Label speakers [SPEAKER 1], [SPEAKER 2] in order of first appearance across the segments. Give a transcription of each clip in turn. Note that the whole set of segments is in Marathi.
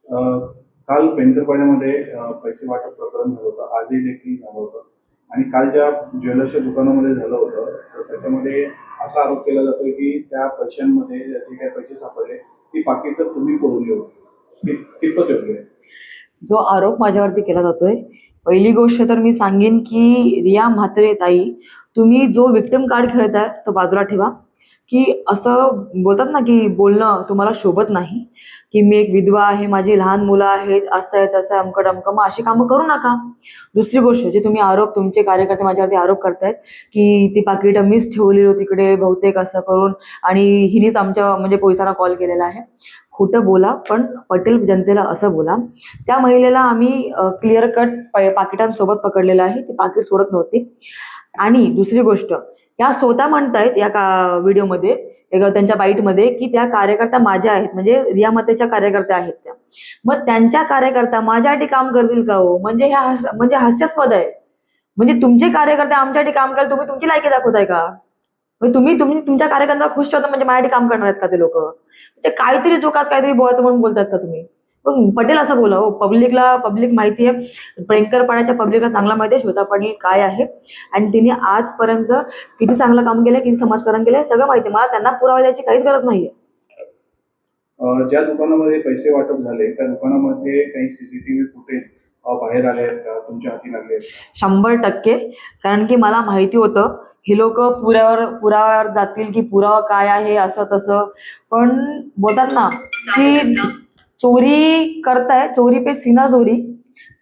[SPEAKER 1] अ, काल पेंटरपाड्यामध्ये पैसे वाटप प्रकरण झालं होतं, आजही देखील झालं होतं आणि काल ज्या ज्वेलर्सच्या दुकानामध्ये झालं होतं तर त्याच्यामध्ये असा आरोप केला जातोय की त्या पैशांमध्ये जे काही पैसे सापडले ती पाकिटं तुम्ही पुरवली होती. कितपत योग्य आहे?
[SPEAKER 2] जो आरोप माझ्यावरती केला जातोय, पहिली गोष्ट तर मी सांगेन की रिया म्हात्रे ताई, तुम्ही जो विक्टिम कार्ड खेळताय तो बाजूला ठेवा. की असं बोलतात ना की बोलणं तुम्हाला शोभत नाही, की मी एक विधवा आहे, माझी लहान मुलं आहेत, असं आहे तसं आहे, अमकं डमकं. मग अशी कामं करू नका. दुसरी गोष्ट, जे तुम्ही आरोप तुमचे कार्यकर्ते माझ्यावरती आरोप करतायत की ती पाकिटं मीच ठेवली होती तिकडे बहुतेक असं करून, आणि हिनेच आमच्या म्हणजे पोलिसांना कॉल केलेला आहे. खोटं बोला, पण पटेल जनतेला असं बोला. त्या महिलेला आम्ही क्लिअर कट पाकिटांसोबत पकडलेलं आहे, ती पाकिट सोडत नव्हती. आणि दुसरी गोष्ट, या स्वतः म्हणतायत या का व्हिडिओमध्ये, त्यांच्या बाईटमध्ये, की त्या कार्यकर्त्या माझ्या आहेत, म्हणजे रिया मातेच्या कार्यकर्त्या आहेत त्या. मग त्यांच्या कार्यकर्त्या माझ्यासाठी काम करतील का हो? म्हणजे म्हणजे हास्यास्पद आहे. म्हणजे तुमचे कार्यकर्ते आमच्यासाठी काम करायला तुम्ही तुमची लायकी दाखवताय का? म्हणजे तुम्ही तुम्ही तुमच्या कार्यकर्त्यांना खुश ठेवता म्हणजे माझ्यासाठी काम करणार आहेत का ते लोक? ते काहीतरी चुकाच काहीतरी बोलायचं म्हणून बोलतात का तुम्ही? पण पटेल असं बोला हो. पब्लिक माहिती आहे, प्रियंकर पब्लिकला चांगला माहिती आहे श्वेता पाटील काय आहे, आणि तिने आजपर्यंत किती चांगलं काम केलंय, किती समाजकारण केलंय, सगळं माहिती आहे मला. त्यांना पुरावा द्यायची काहीच गरज नाहीये.
[SPEAKER 1] ज्या दुकानामध्ये पैसे वाटप झाले त्या दुकानामध्ये काही सीसीटीव्ही फुटेज बाहेर आले आहेत का, तुमच्या हाती लागले आहेत का?
[SPEAKER 2] 100%. कारण की मला माहिती होतं हे लोक पुराव्यावर जातील, की पुरावा काय आहे असं तसं. पण बोलतात ना की चोरी करताय, चोरी पे सीना चोरी.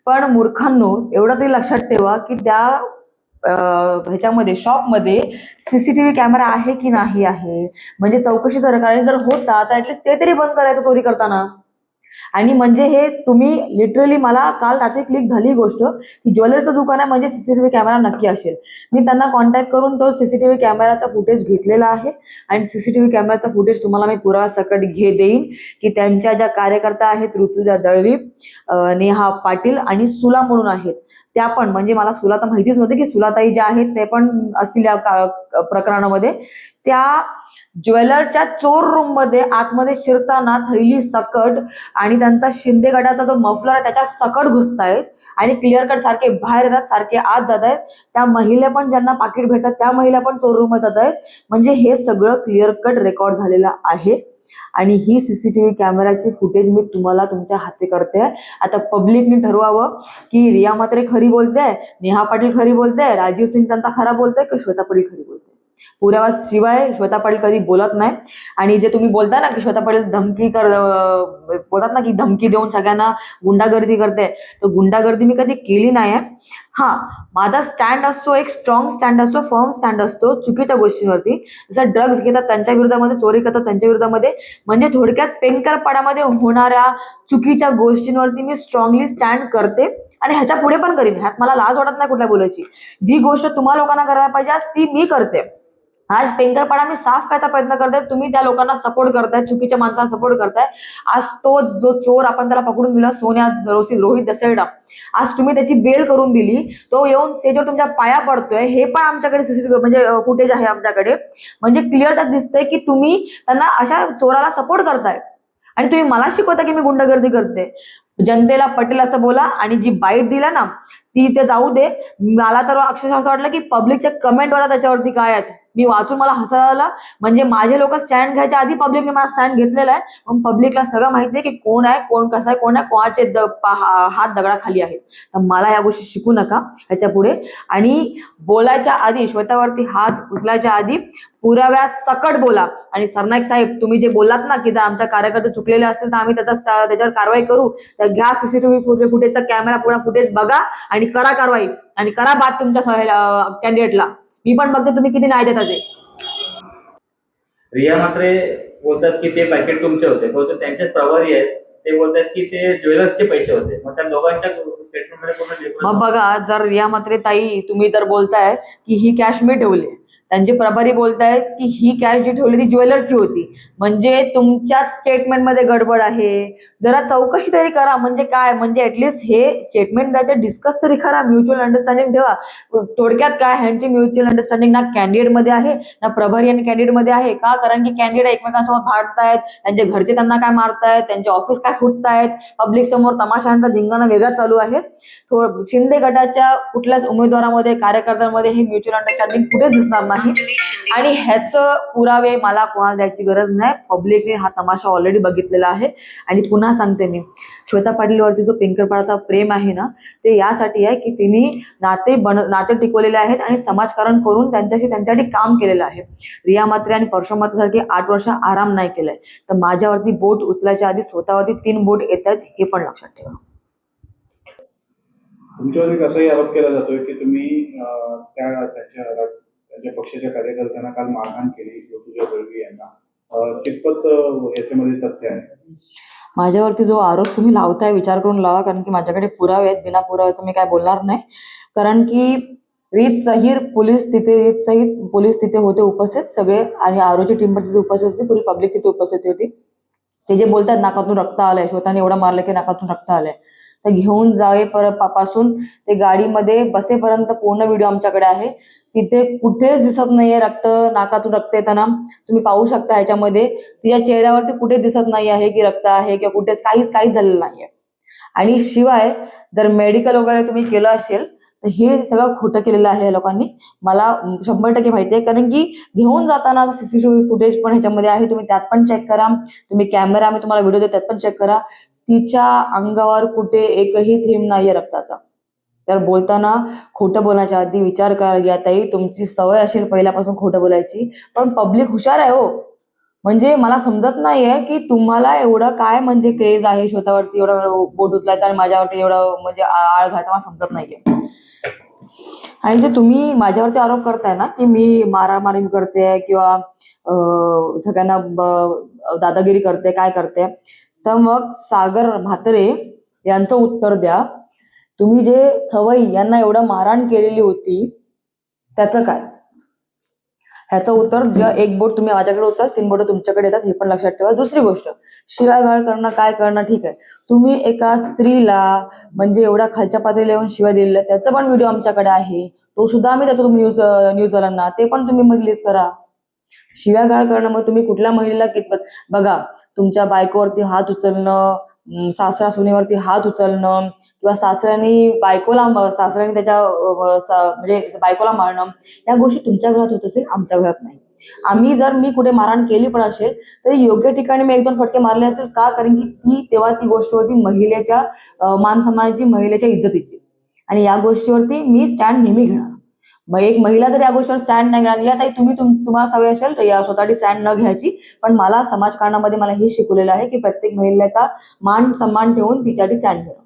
[SPEAKER 2] पण मूर्खांनो, एवढं तरी लक्षात ठेवा की त्या ह्याच्यामध्ये शॉपमध्ये सीसीटीव्ही कॅमेरा आहे की नाही आहे, म्हणजे चौकशी तर कारण जर होता तर ऍटलीस्ट ते तरी बंद करायचं चोरी करताना. आणि म्हणजे हे तुम्ही लिटरली, मला काल रात्री क्लिक झाली गोष्ट की ज्वेलरीचं दुकान आहे म्हणजे सीसीटीव्ही कॅमेरा नक्की असेल. मी त्यांना कॉन्टॅक्ट करून तो सीसीटीव्ही कॅमेराचा फुटेज घेतलेला आहे, आणि सीसीटीव्ही कॅमेराचा फुटेज तुम्हाला मी पुरावा सकट देईन की त्यांच्या ज्या कार्यकर्त्या आहेत, ऋतुजा दळवी, नेहा पाटील आणि सुला म्हणून आहेत, त्या पण, म्हणजे मला सुला तर माहितीच नव्हते की सुलाताई ज्या आहेत ते पण असतील या प्रकरणामध्ये. त्या ज्वेलरच्या चोर रूम मध्ये आतमध्ये शिरताना थैली सकट आणि त्यांचा शिंदे गटाचा जो मफलर आहे त्याच्या सकट घुसतायत, आणि क्लिअर कट सारखे बाहेर येतात, सारखे आत जात आहेत. त्या महिला पण, ज्यांना पाकिट भेटतात त्या महिला पण चोर रूम जात आहेत. म्हणजे हे सगळं क्लिअर कट रेकॉर्ड झालेलं आहे, आणि ही सीसीटीव्ही कॅमेराची फुटेज मी तुम्हाला तुमच्या हाती करते. आता पब्लिकने ठरवावं की रिया म्हात्रे खरी बोलते, नेहा पाटील खरी बोलते, राजीव सिंग त्यांचा खरा बोलतोय, की श्वेता पाटील खरी बोलते. पुराव्याशिवाय श्वेता पाटील कधी बोलत नाही. आणि जे तुम्ही बोलताय ना की श्वेता पाटील बोलतात ना की धमकी देऊन सगळ्यांना गुंडागर्दी करते, तर गुंडागर्दी मी कधी केली नाही आहे. हा, माझा स्टँड असतो, एक स्ट्रॉंग स्टँड असतो, फर्म स्टँड असतो चुकीच्या गोष्टींवरती. जसं ड्रग्ज घेतात त्यांच्या विरोधामध्ये, चोरी करतात त्यांच्या विरोधामध्ये, म्हणजे थोडक्यात पेंकरपाड्यामध्ये होणाऱ्या चुकीच्या गोष्टींवरती मी स्ट्रॉंगली स्टँड करते, आणि ह्याच्या पुढे पण करीन. ह्यात मला लाज वाटत नाही कुठल्या बोलायची. जी गोष्ट तुम्हा लोकांना करायला पाहिजे आज ती मी करते. आज पेंकरपाडा मी साफ करायचा प्रयत्न करते, तुम्ही त्या लोकांना सपोर्ट करताय, चुकीच्या माणसांना सपोर्ट करताय. आज तो जो चोर आपण त्याला पकडून दिला, रोहित दसेडा, आज तुम्ही त्याची बेल करून दिली, तो येऊन स्टेजवर तुमच्या पाया पडतोय, हे पण आमच्याकडे सीसीटीव्ही म्हणजे फुटेज आहे आमच्याकडे. म्हणजे क्लिअर त्यात दिसतंय की तुम्ही त्यांना, अशा चोराला सपोर्ट करताय, आणि तुम्ही मला शिकवता की मी गुंडगर्दी करते. जनतेला पटेल असं बोला, आणि जी बाईट दिला ना ती ते जाऊ दे. मला तर अक्षरशः असं वाटलं की पब्लिकच्या कमेंट होता त्याच्यावरती काय आहेत, मी वाचून मला हसायला आलं. म्हणजे माझे लोक स्टँड घ्यायच्या आधी पब्लिकने माझा स्टँड घेतलेला आहे, पण पब्लिकला सगळं माहिती आहे की कोण आहे, कोण कसं आहे, कोण आहे, कोणाचे हात दगडाखाली आहेत. तर मला या गोष्टी शिकू नका ह्याच्या पुढे. आणि बोलायच्या आधी, श्वेतावरती हात उचलायच्या आधी पुराव्या सकट बोला. आणि सरनाईक साहेब, तुम्ही जे बोललात ना की जर आमच्या कार्यकर्ते चुकलेले असेल तर आम्ही त्याच्यावर कारवाई करू, तर घ्या सीसीटीव्ही फुटेजचा कॅमेरा, पूर्ण फुटेज बघा आणि करा कारवाई, आणि करा बात तुमच्या कॅन्डिडेटला. मी पण बघते तुम्ही किती न्याय देता ते.
[SPEAKER 3] रिया मात्रे बोलतात की ते पॅकेट तुमचे होते, बहुतेक त्यांचेच प्रभारी आहेत, ते बोलतात की ते ज्वेलर्सचे पैसे होते. मग त्या दोघांच्या स्टेटमेंटमध्ये पूर्ण
[SPEAKER 2] मग बघा, जर रिया म्हात्रे ताई तुम्ही तर बोलताय की ही कॅश मी ठेवली, त्यांचे प्रभारी बोलतायत की ही कॅश जी ठेवली ती ज्वेलरची होती, म्हणजे तुमच्याच स्टेटमेंटमध्ये गडबड आहे. जरा चौकशी तरी करा. म्हणजे काय, म्हणजे ऍटलिस्ट हे स्टेटमेंट द्यायचं डिस्कस तरी करा, म्युच्युअल अंडरस्टँडिंग ठेवा. थोडक्यात काय, ह्यांची म्युच्युअल अंडरस्टँडिंग ना कॅन्डिडेट मध्ये आहे ना प्रभारी आणि कॅन्डिडेट मध्ये आहे. का? कारण की कॅन्डिडेट एकमेकांसोबत भांडतायत, त्यांचे घरचे त्यांना काय मारतायत, त्यांचे ऑफिस काय फुटतायत, पब्लिक समोर तमाशांचा धिंगाणा वेगळा चालू आहे. शिंदे गटाच्या कुठल्याच उमेदवारामध्ये, कार्यकर्त्यांमध्ये हे म्युच्युअल अंडरस्टँडिंग कुठेच दिसणार नाही. आणि ह्याचं पुरावे मला कोणाला द्यायची गरज नाही. पब्लिकने हा तमाशा ऑलरेडी बघितलेला आहे. आणि पुन्हा सांगते मी, श्वेता पाटीलवरती जो पिंकरपाडाचा प्रेम आहे ना, ते यासाठी आहे की तिने नाते टिकवलेले आहेत आणि समाजकारण करून त्यांच्यासाठी काम केलेलं आहे. रिया म्हात्रे आणि परशुराम म्हात्रे सारखे 8 वर्ष आराम नाही केलाय. तर माझ्यावरती बोट उचलायच्या आधी स्वतःवरती 3 बोट येत आहेत, हे पण लक्षात ठेवा.
[SPEAKER 1] तुमच्यावरती कसाही आरोप केला जातोय की तुम्ही त्यांच्या पक्षाच्या कार्यकर्त्यांना काल मारहाण केली ऋतुजा दळवी यांना. कितपत याच्यामध्ये तथ्य आहे?
[SPEAKER 2] माझ्यावरती जो आरोप तुम्ही लावताय, विचार करून लावा, कारण की माझ्याकडे पुरावे आहेत. बिना पुराव्याचं मी काय बोलणार नाही. कारण की रीतसहीत पोलीस तिथे होते उपस्थित सगळे, आणि आरोची टीम पण तिथे उपस्थित होती, पुरी पब्लिक तिथे उपस्थित होती. ते जे बोलतात नाकातून रक्त आलंय, श्वेताने एवढं मारलं की नाकातून रक्त आलंय, तर घेऊन जावे पासून ते गाडीमध्ये बसेपर्यंत पूर्ण व्हिडिओ आमच्याकडे आहे. तिथे कुठेच दिसत नाहीये रक्त, नाकातून रक्त येताना तुम्ही पाहू शकता. ह्याच्यामध्ये तिच्या चेहऱ्यावरती कुठे दिसत नाही आहे की रक्त आहे किंवा कुठेच काहीच झालेलं नाहीये. आणि शिवाय जर मेडिकल वगैरे तुम्ही केलं असेल तर हे सगळं खोटं केलेलं आहे या लोकांनी. मला 100% माहिती आहे, कारण की घेऊन जाताना सीसीटीव्ही फुटेज पण ह्याच्यामध्ये आहे. तुम्ही त्यात पण चेक करा. तुम्ही कॅमेरा, मी तुम्हाला व्हिडिओ देतो त्यात पण चेक करा. तिच्या अंगावर कुठे एकही थेंब नाहीये रक्ताचा. तर बोलताना खोटं बोलण्याच्या आधी विचार करा. या ताई, तुमची सवय असेल पहिल्यापासून खोटं बोलायची, पण पब्लिक हुशार आहे हो. म्हणजे मला समजत नाहीये की तुम्हाला एवढं काय म्हणजे क्रेज आहे श्वेतावरती एवढं बोट उचलायचं आणि माझ्यावरती एवढं म्हणजे आळ घालायचा, मला समजत नाहीये. आणि जे तुम्ही माझ्यावरती आरोप करताय ना की मी मारामारी करते किंवा सगळ्यांना दादागिरी करते, काय करते, तर मग सागर म्हात्रे यांचं उत्तर द्या. तुम्ही जे थवई यांना एवढं मारहाण केलेली होती त्याचं काय? ह्याचं उत्तर, जेव्हा एक बोट तुम्ही माझ्याकडे उचल, 3 बोट तुमच्याकडे येतात, हे पण लक्षात ठेवा. दुसरी गोष्ट, शिवागाळ करणं, काय करणं ठीक आहे. तुम्ही एका स्त्रीला म्हणजे एवढ्या खालच्या पातळीला येऊन शिवाय दिलेल्या, त्याचा पण व्हिडिओ आमच्याकडे आहे. तो सुद्धा आम्ही देतो न्यूजवाल्यांना, ते पण तुम्ही रिलीज करा. शिव्यागाळ करणं मग तुम्ही कुठल्या महिलेला कितपत, बघा, तुमच्या बायकोवरती हात उचलणं, सासरा सुनेवरती हात उचलणं किंवा सासऱ्याने त्याच्या म्हणजे बायकोला मारणं, या गोष्टी तुमच्या घरात होत असेल, आमच्या घरात नाही. जर मी कुठे मारहाण केली पण असेल तरी योग्य ठिकाणी मी 1-2 फटके मारले असेल. का? कारण की तेव्हा ती गोष्ट होती महिलेच्या मान सन्मानाची, महिलेच्या इज्जतीची, आणि या गोष्टीवरती मी स्टँड नेहमी घेणार. मग एक महिला जर या गोष्टीवर स्टँड नाही घेणार, या ताई तुम्हाला सवय असेल या स्वतःची स्टँड न घ्यायची, पण मला समाजकारणामध्ये मला हे शिकवलेलं आहे की प्रत्येक महिलेचा मान सन्मान ठेवून तिच्यासाठी स्टँड घेणं.